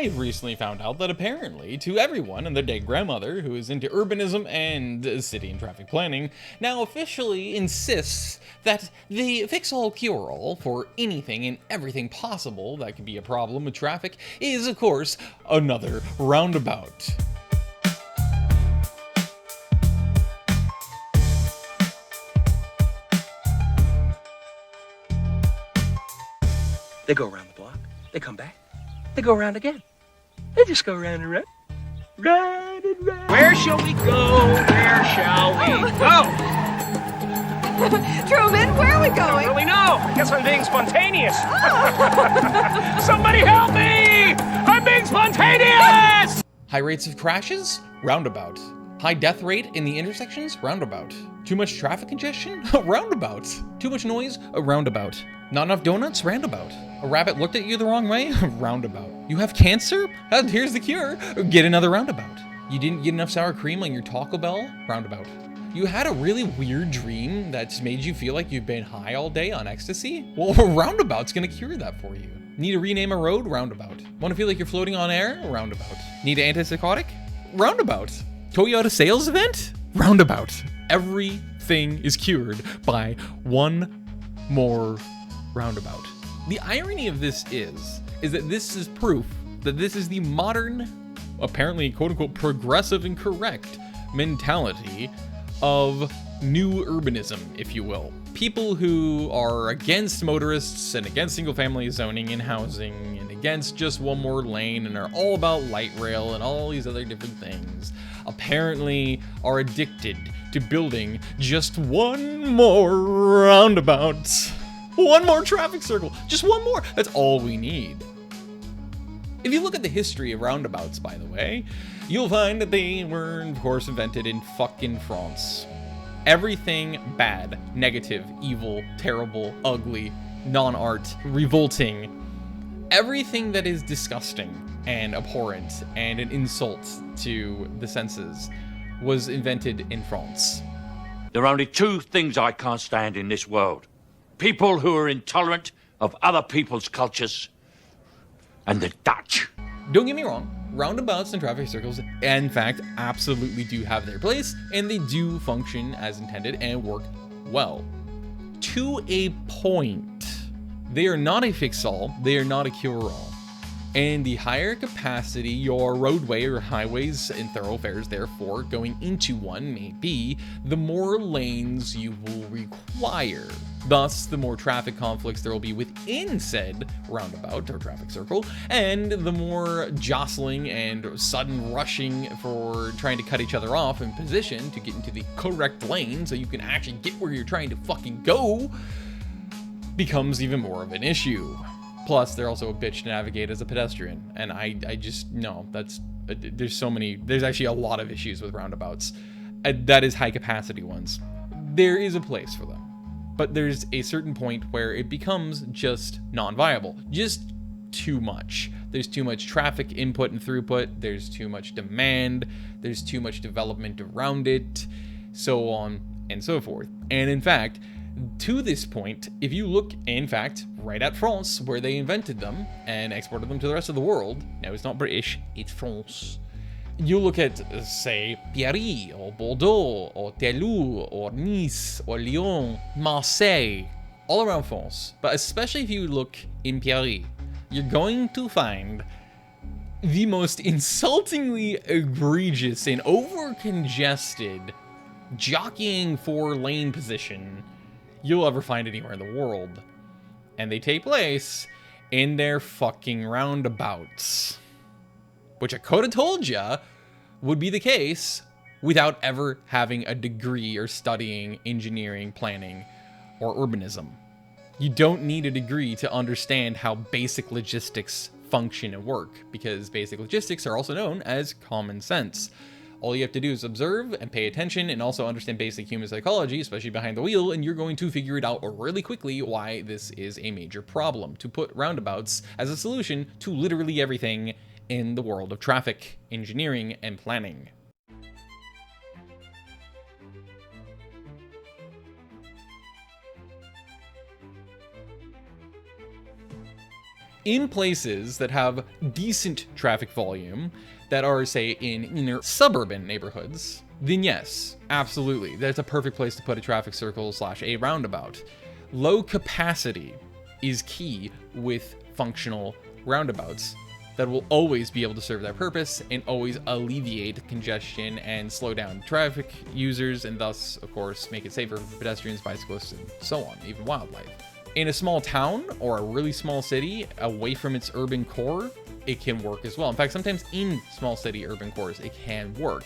I've recently found out that apparently to everyone and their dead grandmother who is into urbanism and city and traffic planning now officially insists that the fix-all cure-all for anything and everything possible that could be a problem with traffic is, of course, another roundabout. They go around the block, they come back, they go around again. They just go round and round, round and round. Where shall we go? Where shall we go? Truman, where are we going? I don't really know. I guess I'm being spontaneous. Somebody help me! I'm being spontaneous! High rates of crashes? Roundabout. High death rate in the intersections? Roundabout. Too much traffic congestion? Roundabout. Too much noise? A roundabout. Not enough donuts? Roundabout. A rabbit looked at you the wrong way? Roundabout. You have cancer? Here's the cure. Get another roundabout. You didn't get enough sour cream on your Taco Bell? Roundabout. You had a really weird dream that's made you feel like you've been high all day on ecstasy? Well, a roundabout's gonna cure that for you. Need to rename a road? Roundabout. Wanna feel like you're floating on air? Roundabout. Need an antipsychotic? Roundabout. Toyota sales event? Roundabout. Everything is cured by one more roundabout. The irony of this is that this is proof that this is the modern, apparently quote-unquote progressive and correct mentality of new urbanism, if you will. People who are against motorists and against single-family zoning and housing and against just one more lane and are all about light rail and all these other different things apparently are addicted to building just one more roundabout. One more traffic circle, just one more. That's all we need. If you look at the history of roundabouts, by the way, you'll find that they were, of course, invented in fucking France. Everything bad, negative, evil, terrible, ugly, non-art, revolting, everything that is disgusting and abhorrent and an insult to the senses was invented in France. There are only two things I can't stand in this world. People who are intolerant of other people's cultures, and the Dutch. Don't get me wrong, roundabouts and traffic circles, in fact, absolutely do have their place, and they do function as intended and work well. To a point. They are not a fix-all, they are not a cure-all. And the higher capacity your roadway or highways and thoroughfares, therefore, going into one may be, the more lanes you will require. Thus, the more traffic conflicts there will be within said roundabout or traffic circle, and the more jostling and sudden rushing for trying to cut each other off in position to get into the correct lane so you can actually get where you're trying to fucking go becomes even more of an issue. Plus, they're also a bitch to navigate as a pedestrian, and I just, no, there's actually a lot of issues with roundabouts. That is high capacity ones. There is a place for them, but there's a certain point where it becomes just non-viable, just too much. There's too much traffic input and throughput, there's too much demand, there's too much development around it, so on and so forth. And in fact, to this point, if you look, in fact, right at France, where they invented them and exported them to the rest of the world, now it's not British, it's France. You look at, say, Paris, or Bordeaux, or Toulouse, or Nice, or Lyon, Marseille, all around France. But especially if you look in Paris, you're going to find the most insultingly egregious and over-congested jockeying for lane position you'll ever find anywhere in the world. And they take place in their fucking roundabouts. Which I could have told ya would be the case without ever having a degree or studying engineering, planning, or urbanism. You don't need a degree to understand how basic logistics function and work, because basic logistics are also known as common sense. All you have to do is observe and pay attention and also understand basic human psychology, especially behind the wheel, and you're going to figure it out really quickly why this is a major problem. To put roundabouts as a solution to literally everything in the world of traffic, engineering, and planning. In places that have decent traffic volume, that are, say, in inner suburban neighborhoods, then yes, absolutely, that's a perfect place to put a traffic circle / a roundabout. Low capacity is key with functional roundabouts that will always be able to serve that purpose and always alleviate congestion and slow down traffic users, and thus, of course, make it safer for pedestrians, bicyclists, and so on, even wildlife. In a small town or a really small city away from its urban core, it can work as well. In fact, sometimes in small city urban cores, it can work.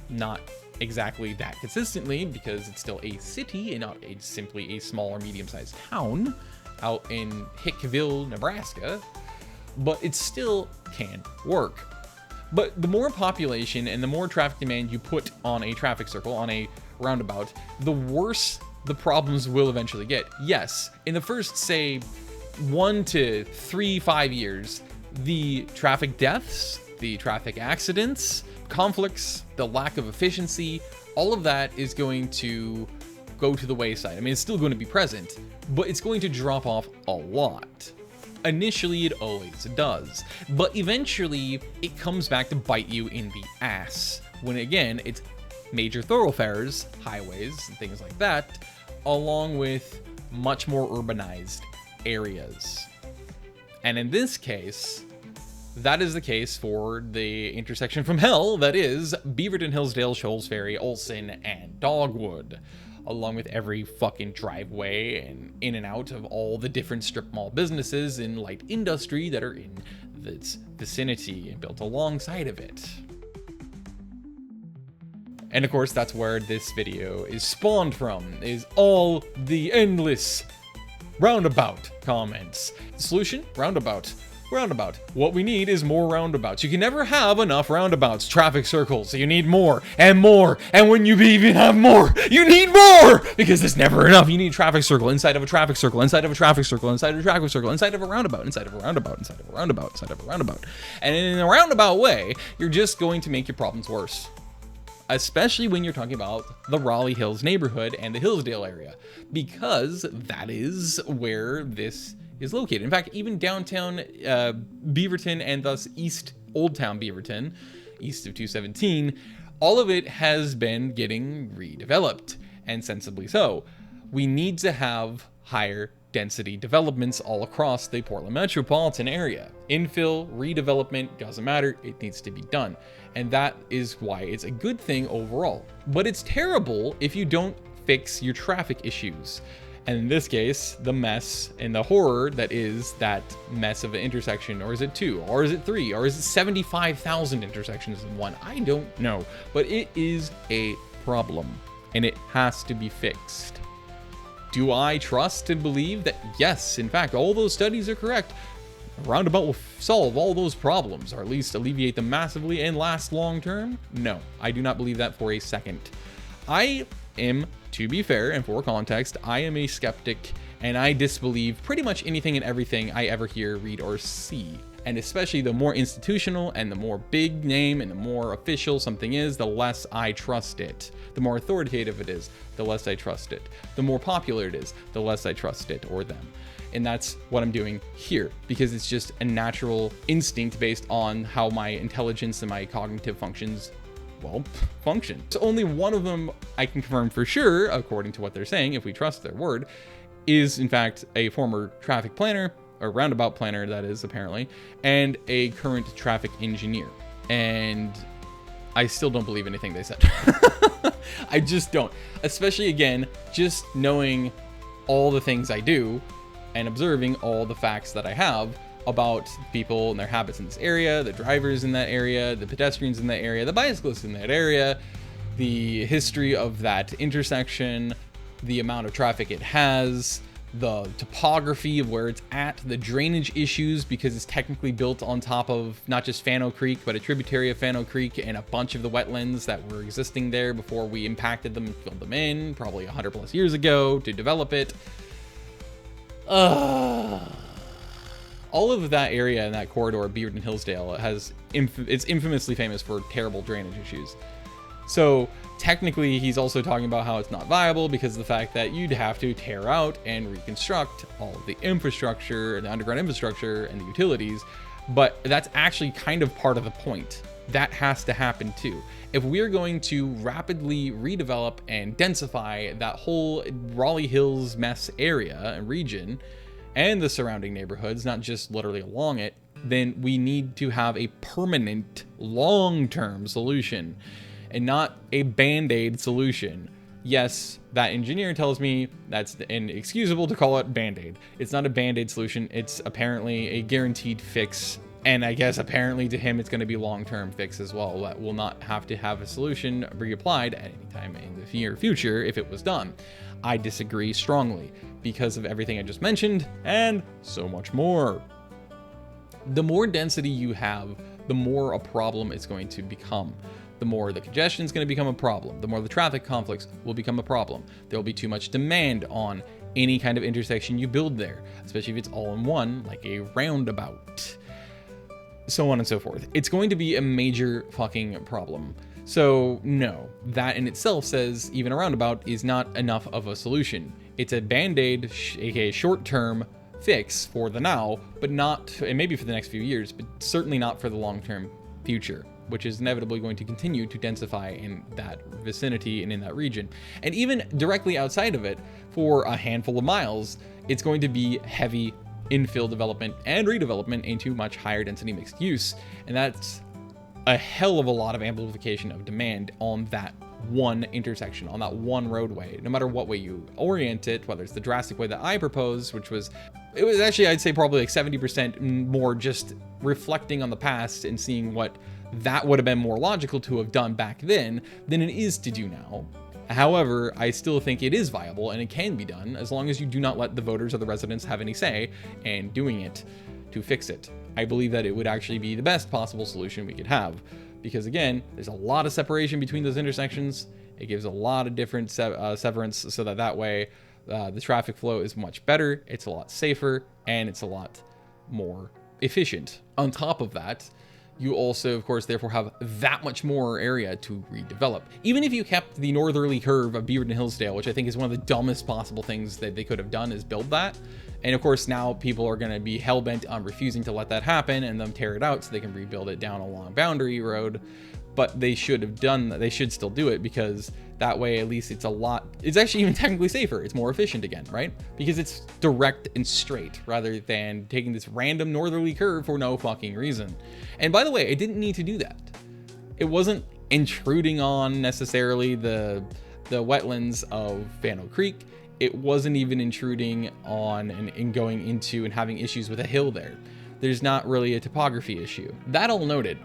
Not exactly that consistently, because it's still a city and not simply a small or medium-sized town out in Hickville, Nebraska, but it still can work. But the more population and the more traffic demand you put on a traffic circle, on a roundabout, the worse the problems will eventually get. Yes, in the first, say, 1 to 3, 5 years, the traffic deaths, the traffic accidents, conflicts, the lack of efficiency, all of that is going to go to the wayside. I mean, it's still going to be present, but it's going to drop off a lot. Initially, it always does, but eventually it comes back to bite you in the ass when, again, it's major thoroughfares, highways, and things like that, along with much more urbanized areas. And in this case, that is the case for the intersection from hell that is Beaverton, Hillsdale, Shoals Ferry, Olson, and Dogwood, along with every fucking driveway and in and out of all the different strip mall businesses and light industry that are in its vicinity and built alongside of it. And of course, that's where this video is spawned from, is all the endless roundabout comments. Solution? Roundabout. Roundabout. What we need is more roundabouts. You can never have enough roundabouts, traffic circles. So you need more and more. And when you even have more, you need more, because it's never enough. You need a traffic circle inside of a traffic circle, inside of a traffic circle, inside of a traffic circle, inside of a roundabout, inside of a roundabout, inside of a roundabout, inside of a roundabout. And in a roundabout way, you're just going to make your problems worse. Especially when you're talking about the Raleigh Hills neighborhood and the Hillsdale area, because that is where this is located. In fact, even downtown Beaverton and thus East Old Town Beaverton, east of 217, all of it has been getting redeveloped, and sensibly so. We need to have higher density developments all across the Portland metropolitan area. Infill, redevelopment, doesn't matter, it needs to be done. And that is why it's a good thing overall. But it's terrible if you don't fix your traffic issues. And in this case, the mess and the horror that is that mess of an intersection, or is it 2, or is it 3, or is it 75,000 intersections in one? I don't know, but it is a problem and it has to be fixed. Do I trust and believe that yes, in fact, all those studies are correct? A roundabout will solve all those problems, or at least alleviate them massively and last long term? No, I do not believe that for a second. I am, to be fair and for context, I am a skeptic and I disbelieve pretty much anything and everything I ever hear, read, or see. And especially the more institutional and the more big name and the more official something is, the less I trust it. The more authoritative it is, the less I trust it. The more popular it is, the less I trust it or them. And that's what I'm doing here, because it's just a natural instinct based on how my intelligence and my cognitive functions, well, function. So only one of them I can confirm for sure, according to what they're saying, if we trust their word, is in fact a former traffic planner, or roundabout planner that is apparently, and a current traffic engineer. And I still don't believe anything they said. I just don't. Especially, again, just knowing all the things I do and observing all the facts that I have about people and their habits in this area, the drivers in that area, the pedestrians in that area, the bicyclists in that area, the history of that intersection, the amount of traffic it has, the topography of where it's at, the drainage issues because it's technically built on top of not just Fano Creek, but a tributary of Fano Creek and a bunch of the wetlands that were existing there before we impacted them and filled them in probably 100 plus years ago to develop it. All of that area in that corridor, Beaverton Hillsdale, it's infamously famous for terrible drainage issues. So technically, he's also talking about how it's not viable because of the fact that you'd have to tear out and reconstruct all of the infrastructure, the underground infrastructure and the utilities. But that's actually kind of part of the point. That has to happen too. If we're going to rapidly redevelop and densify that whole Raleigh Hills mess area and region and the surrounding neighborhoods, not just literally along it, then we need to have a permanent long-term solution and not a band-aid solution. Yes, that engineer tells me that's inexcusable to call it band-aid. It's not a band-aid solution. It's apparently a guaranteed fix. And I guess apparently to him, it's going to be long-term fix as well. That will not have to have a solution reapplied at any time in the near future if it was done. I disagree strongly because of everything I just mentioned and so much more. The more density you have, the more a problem it's going to become. The more the congestion is going to become a problem. The more the traffic conflicts will become a problem. There will be too much demand on any kind of intersection you build there, especially if it's all in one, like a roundabout. So on and so forth. It's going to be a major fucking problem. So no, that in itself says even a roundabout is not enough of a solution. It's a band-aid, aka short-term fix for the now, but not, and maybe for the next few years, but certainly not for the long-term future, which is inevitably going to continue to densify in that vicinity and in that region. And even directly outside of it, for a handful of miles, it's going to be heavy infill development and redevelopment into much higher density mixed use. And that's a hell of a lot of amplification of demand on that one intersection, on that one roadway, no matter what way you orient it, whether it's the drastic way that I proposed, which was, it was actually, I'd say probably like 70% more just reflecting on the past and seeing what that would have been more logical to have done back then than it is to do now. However, I still think it is viable and it can be done as long as you do not let the voters or the residents have any say in doing it to fix it. I believe that it would actually be the best possible solution we could have because again, there's a lot of separation between those intersections. It gives a lot of different severance so that way the traffic flow is much better, it's a lot safer, and it's a lot more efficient. On top of that, you also, of course, therefore have that much more area to redevelop. Even if you kept the northerly curve of Beaverton Hillsdale, which I think is one of the dumbest possible things that they could have done is build that. And of course, now people are going to be hell-bent on refusing to let that happen and them tear it out so they can rebuild it down along Boundary Road. But they should have done that. They should still do it because that way, at least it's actually even technically safer. It's more efficient again, right? Because it's direct and straight rather than taking this random northerly curve for no fucking reason. And by the way, it didn't need to do that. It wasn't intruding on necessarily the wetlands of Fano Creek. It wasn't even intruding on and going into and having issues with a hill there. There's not really a topography issue. That all noted.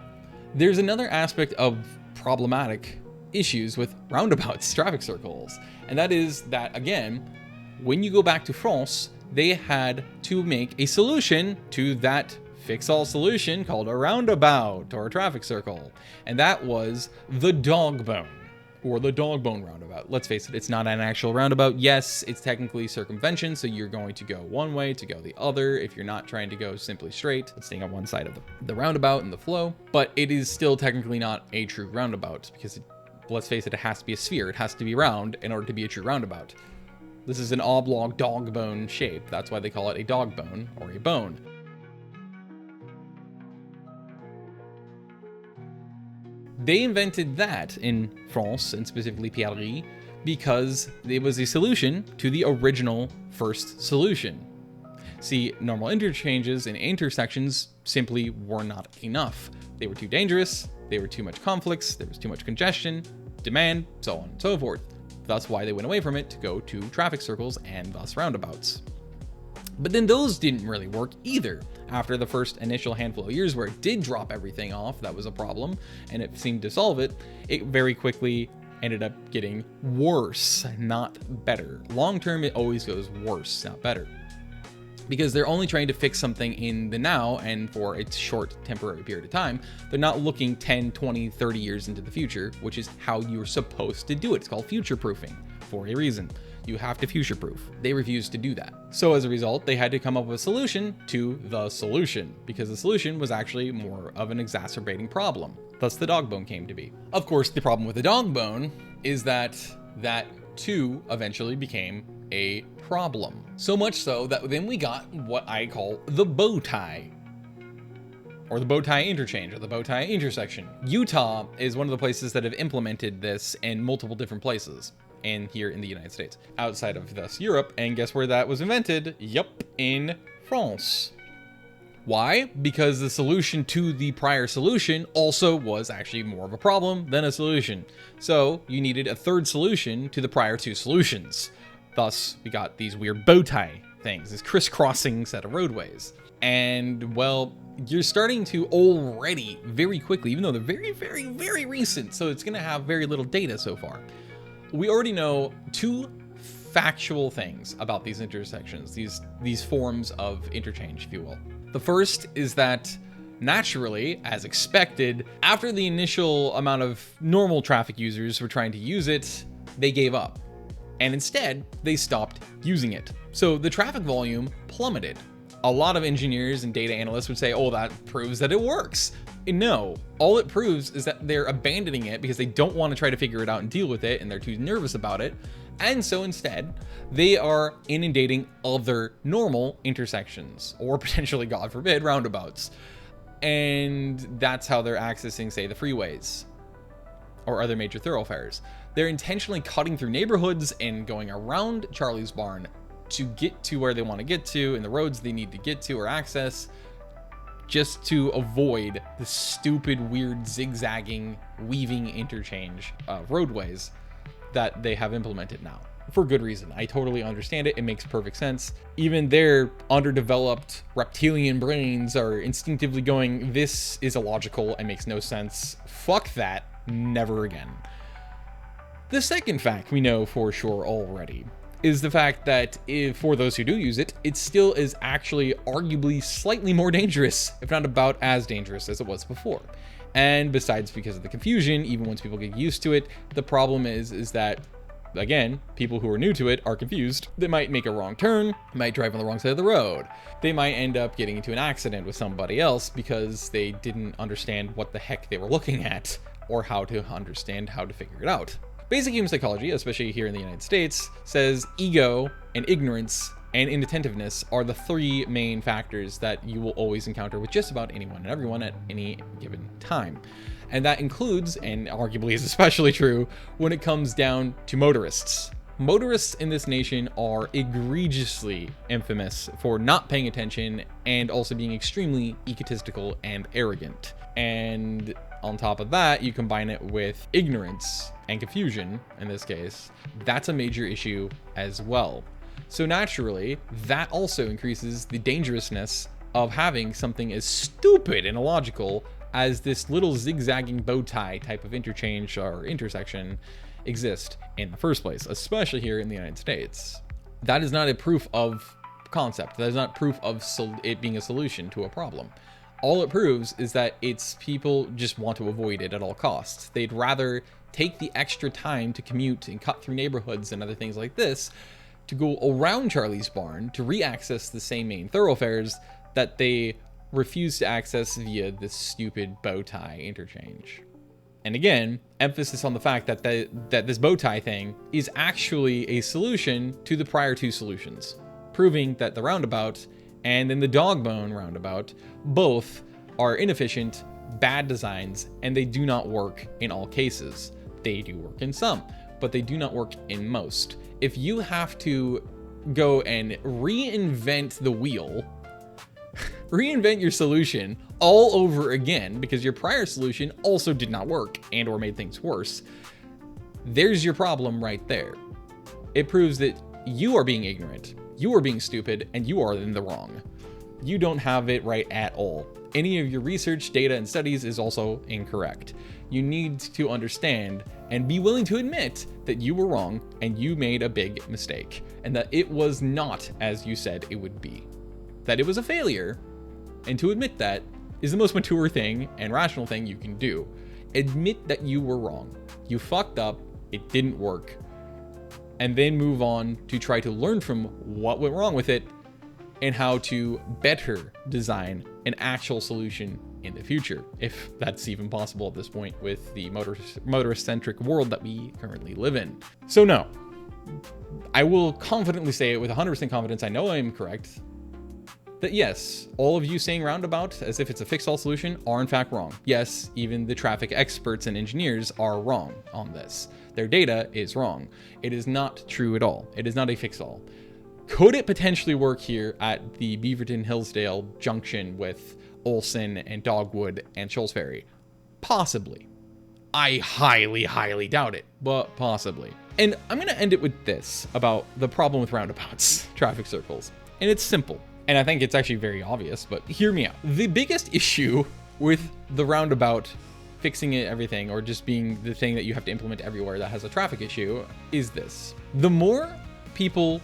There's another aspect of problematic issues with roundabouts, traffic circles, and that is that, again, when you go back to France, they had to make a solution to that fix-all solution called a roundabout or a traffic circle, and that was the dog bone. Or the dog bone roundabout. Let's face it, it's not an actual roundabout. Yes, it's technically circumvention, so you're going to go one way to go the other if you're not trying to go simply straight, staying on one side of the roundabout and the flow. But it is still technically not a true roundabout because, let's face it, it has to be a sphere. It has to be round in order to be a true roundabout. This is an oblong dog bone shape. That's why they call it a dog bone or a bone. They invented that in France, and specifically Paris, because it was a solution to the original first solution. See, normal interchanges and intersections simply were not enough. They were too dangerous, there were too much conflicts, there was too much congestion, demand, so on and so forth. That's why they went away from it to go to traffic circles and thus roundabouts. But then those didn't really work either. After the first initial handful of years where it did drop everything off, that was a problem, and it seemed to solve it, it very quickly ended up getting worse, not better. Long term, it always goes worse, not better. Because they're only trying to fix something in the now and for a short temporary period of time. They're not looking 10, 20, 30 years into the future, which is how you're supposed to do it. It's called future proofing for a reason. You have to future-proof. They refused to do that. So as a result, they had to come up with a solution to the solution, because the solution was actually more of an exacerbating problem. Thus the dog bone came to be. Of course, the problem with the dog bone is that too eventually became a problem. So much so that then we got what I call the bow tie, or the bow tie interchange, or the bow tie intersection. Utah is one of the places that have implemented this in multiple different places, and here in the United States, outside of thus Europe. And guess where that was invented? Yup, in France. Why? Because the solution to the prior solution also was actually more of a problem than a solution. So you needed a third solution to the prior two solutions. Thus, we got these weird bow tie things, this crisscrossing set of roadways. And well, you're starting to already very quickly, even though they're very, very, very recent, so it's gonna have very little data so far. We already know two factual things about these intersections, these forms of interchange, if you will. The first is that naturally, as expected, after the initial amount of normal traffic users were trying to use it, they gave up. And instead, they stopped using it. So the traffic volume plummeted. A lot of engineers and data analysts would say, oh, that proves that it works. And no, all it proves is that they're abandoning it because they don't want to try to figure it out and deal with it, and they're too nervous about it. And so instead, they are inundating other normal intersections, or potentially, God forbid, roundabouts. And that's how they're accessing, say, the freeways or other major thoroughfares. They're intentionally cutting through neighborhoods and going around Charlie's Barn to get to where they want to get to, and the roads they need to get to or access, just to avoid the stupid, weird, zigzagging, weaving interchange roadways that they have implemented now. For good reason. I totally understand it. It makes perfect sense. Even their underdeveloped reptilian brains are instinctively going, this is illogical and makes no sense. Fuck that. Never again. The second fact we know for sure already is the fact that for those who do use it, it still is actually arguably slightly more dangerous, if not about as dangerous as it was before. And besides, because of the confusion, even once people get used to it, the problem is that, again, people who are new to it are confused. They might make a wrong turn, might drive on the wrong side of the road. They might end up getting into an accident with somebody else because they didn't understand what the heck they were looking at, or how to understand how to figure it out. Basic human psychology, especially here in the United States, says ego and ignorance and inattentiveness are the three main factors that you will always encounter with just about anyone and everyone at any given time. And that includes, and arguably is especially true, when it comes down to motorists. Motorists in this nation are egregiously infamous for not paying attention and also being extremely egotistical and arrogant. And on top of that, you combine it with ignorance and confusion, in this case, that's a major issue as well. So naturally, that also increases the dangerousness of having something as stupid and illogical as this little zigzagging bow tie type of interchange or intersection exist in the first place, especially here in the United States. That is not a proof of concept. That is not proof of it being a solution to a problem. All it proves is that it's people just want to avoid it at all costs. They'd rather take the extra time to commute and cut through neighborhoods and other things like this to go around Charlie's Barn to re-access the same main thoroughfares that they refuse to access via this stupid bow tie interchange. And again, emphasis on the fact that this bow tie thing is actually a solution to the prior two solutions, proving that the roundabout and then the dog bone roundabout both are inefficient, bad designs, and they do not work in all cases. They do work in some, but they do not work in most. If you have to go and reinvent the wheel, reinvent your solution all over again because your prior solution also did not work and or made things worse, there's your problem right there. It proves that you are being ignorant, you are being stupid, and you are in the wrong. You don't have it right at all. Any of your research, data, and studies is also incorrect. You need to understand and be willing to admit that you were wrong and you made a big mistake, and that it was not as you said it would be. That it was a failure, and to admit that is the most mature thing and rational thing you can do. Admit that you were wrong. You fucked up, it didn't work, and then move on to try to learn from what went wrong with it and how to better design an actual solution in the future, if that's even possible at this point with the motorist-centric world that we currently live in. So no, I will confidently say it with 100% confidence, I know I am correct, that yes, all of you saying roundabout as if it's a fix-all solution are in fact wrong. Yes, even the traffic experts and engineers are wrong on this. Their data is wrong. It is not true at all. It is not a fix-all. Could it potentially work here at the Beaverton-Hillsdale junction with Olsen and Dogwood and Shoals Ferry? Possibly. I highly, highly doubt it, but possibly. And I'm gonna end it with this about the problem with roundabouts, traffic circles. And it's simple. And I think it's actually very obvious, but hear me out. The biggest issue with the roundabout fixing it everything, or just being the thing that you have to implement everywhere that has a traffic issue, is this. The more people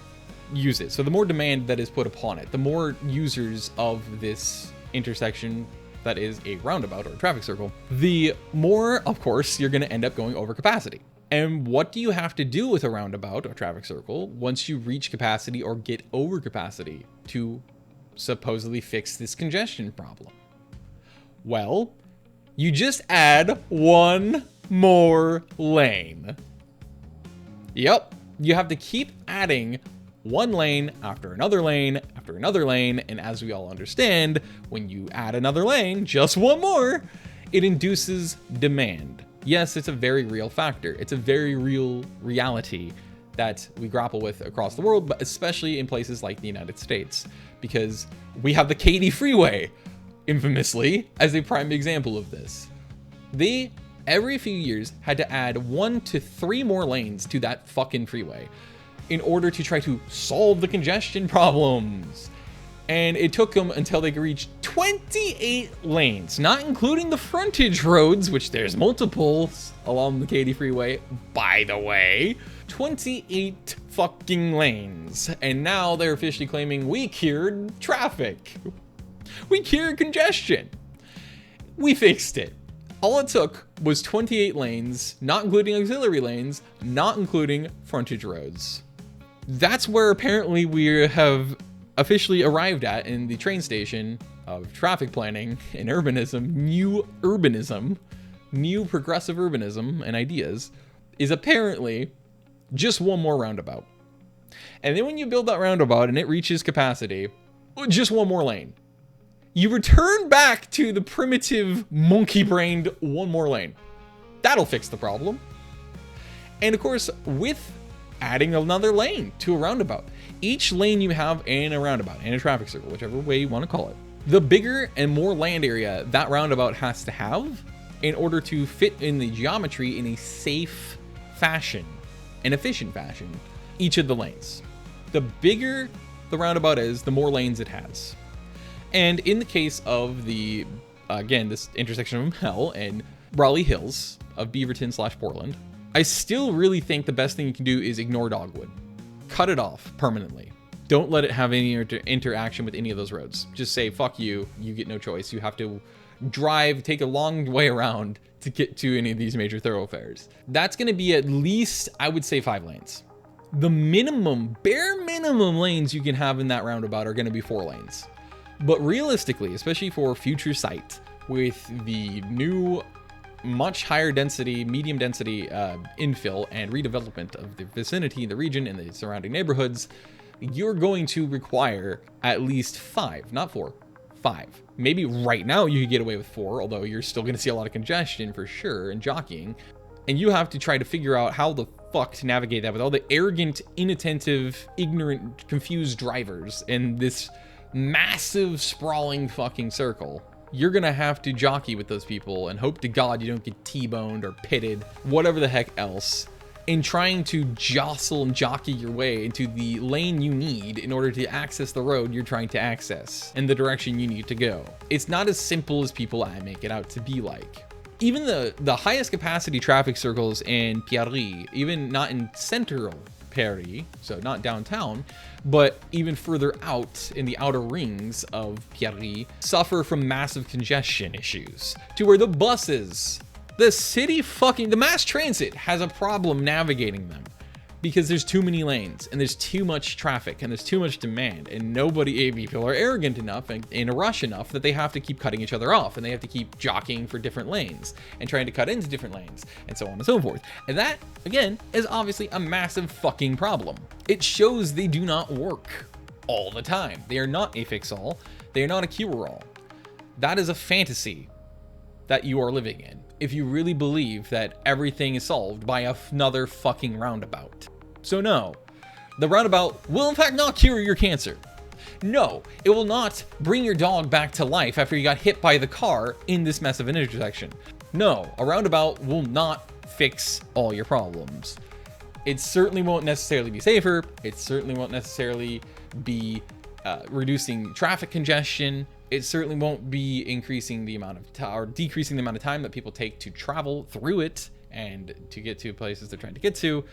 use it, so the more demand that is put upon it, the more users of this intersection that is a roundabout or a traffic circle, the more, of course, you're going to end up going over capacity. And what do you have to do with a roundabout or traffic circle once you reach capacity or get over capacity to supposedly fix this congestion problem? Well, you just add one more lane. Yep, you have to keep adding one lane after another lane after another lane, and as we all understand, when you add another lane, just one more, it induces demand. Yes, it's a very real factor. It's a very real reality that we grapple with across the world, but especially in places like the United States, because we have the Katy Freeway, infamously, as a prime example of this. They, every few years, had to add 1 to 3 more lanes to that fucking freeway in order to try to solve the congestion problems. And it took them until they reached 28 lanes, not including the frontage roads, which there's multiples along the Katy Freeway, by the way. 28 fucking lanes. And now they're officially claiming we cured traffic. We cured congestion. We fixed it. All it took was 28 lanes, not including auxiliary lanes, not including frontage roads. That's where apparently we have officially arrived at in the train station of traffic planning and urbanism, new progressive urbanism and ideas, is apparently just one more roundabout. And then when you build that roundabout and it reaches capacity, just one more lane. You return back to the primitive monkey-brained one more lane. That'll fix the problem. And of course, with adding another lane to a roundabout, each lane you have in a roundabout, in a traffic circle, whichever way you want to call it, the bigger and more land area that roundabout has to have in order to fit in the geometry in a safe fashion, an efficient fashion, each of the lanes. The bigger the roundabout is, the more lanes it has. And in the case of the, again, this intersection of Hell and Raleigh Hills of Beaverton/Portland, I still really think the best thing you can do is ignore Dogwood. Cut it off permanently. Don't let it have any interaction with any of those roads. Just say, fuck you, you get no choice. You have to drive, take a long way around to get to any of these major thoroughfares. That's gonna be at least, I would say, 5 lanes. The minimum, bare minimum lanes you can have in that roundabout are gonna be 4 lanes. But realistically, especially for future site, with the new much higher density, medium density infill and redevelopment of the vicinity, the region, and the surrounding neighborhoods, you're going to require at least 5, not 4, 5. Maybe right now you could get away with 4, although you're still going to see a lot of congestion for sure and jockeying. And you have to try to figure out how the fuck to navigate that with all the arrogant, inattentive, ignorant, confused drivers in this massive, sprawling fucking circle. You're gonna have to jockey with those people and hope to God you don't get T-boned or pitted, whatever the heck else, in trying to jostle and jockey your way into the lane you need in order to access the road you're trying to access and the direction you need to go. It's not as simple as people make it out to be like. Even the highest capacity traffic circles in Paris, even not in central Paris, so not downtown, but even further out in the outer rings of Paris, suffer from massive congestion issues to where the buses, the mass transit has a problem navigating them. because there's too many lanes and there's too much traffic and there's too much demand, and people are arrogant enough and in a rush enough that they have to keep cutting each other off, and they have to keep jockeying for different lanes and trying to cut into different lanes and so on and so forth. And that, again, is obviously a massive fucking problem. It shows they do not work all the time. They are not a fix-all. They are not a cure-all. That is a fantasy that you are living in if you really believe that everything is solved by another fucking roundabout. So no, the roundabout will in fact not cure your cancer. No, it will not bring your dog back to life after you got hit by the car in this mess of an intersection. No, a roundabout will not fix all your problems. It certainly won't necessarily be safer. It certainly won't necessarily be reducing traffic congestion. It certainly won't be increasing the amount of or decreasing the amount of time that people take to travel through it and to get to places they're trying to get to.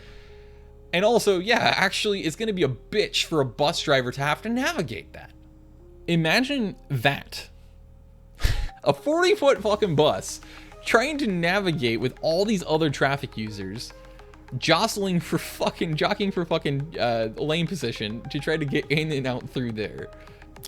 And also, yeah, actually, it's going to be a bitch for a bus driver to have to navigate that. Imagine that. A 40-foot fucking bus trying to navigate with all these other traffic users, jockeying for fucking lane position to try to get in and out through there.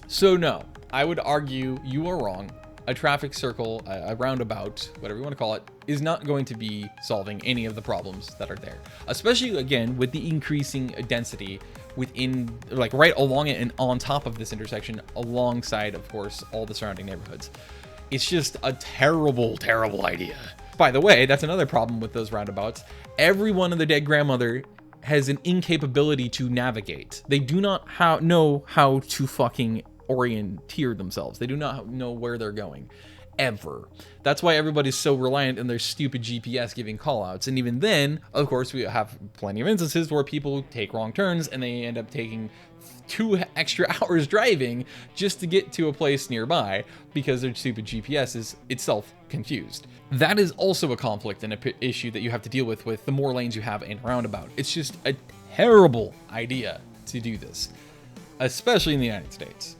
So no, I would argue you are wrong. A traffic circle, a roundabout, whatever you want to call it, is not going to be solving any of the problems that are there. Especially, again, with the increasing density within, like, right along it and on top of this intersection, alongside, of course, all the surrounding neighborhoods. It's just a terrible, terrible idea. By the way, that's another problem with those roundabouts. Everyone and their dead grandmother has an incapability to navigate. They do not know how to fucking orienteer themselves. They do not know where they're going, ever. That's why everybody's so reliant on their stupid GPS giving callouts. And even then, of course, we have plenty of instances where people take wrong turns and they end up taking 2 extra hours driving just to get to a place nearby because their stupid GPS is itself confused. That is also a conflict and a issue that you have to deal with the more lanes you have in a roundabout. It's just a terrible idea to do this, especially in the United States.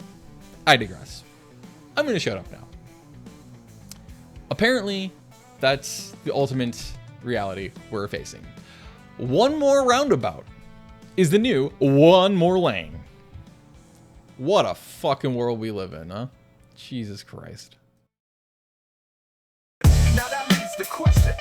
I digress. I'm going to shut up now. Apparently, that's the ultimate reality we're facing. One more roundabout is the new one more lane. What a fucking world we live in, huh? Jesus Christ. Now that leads the question.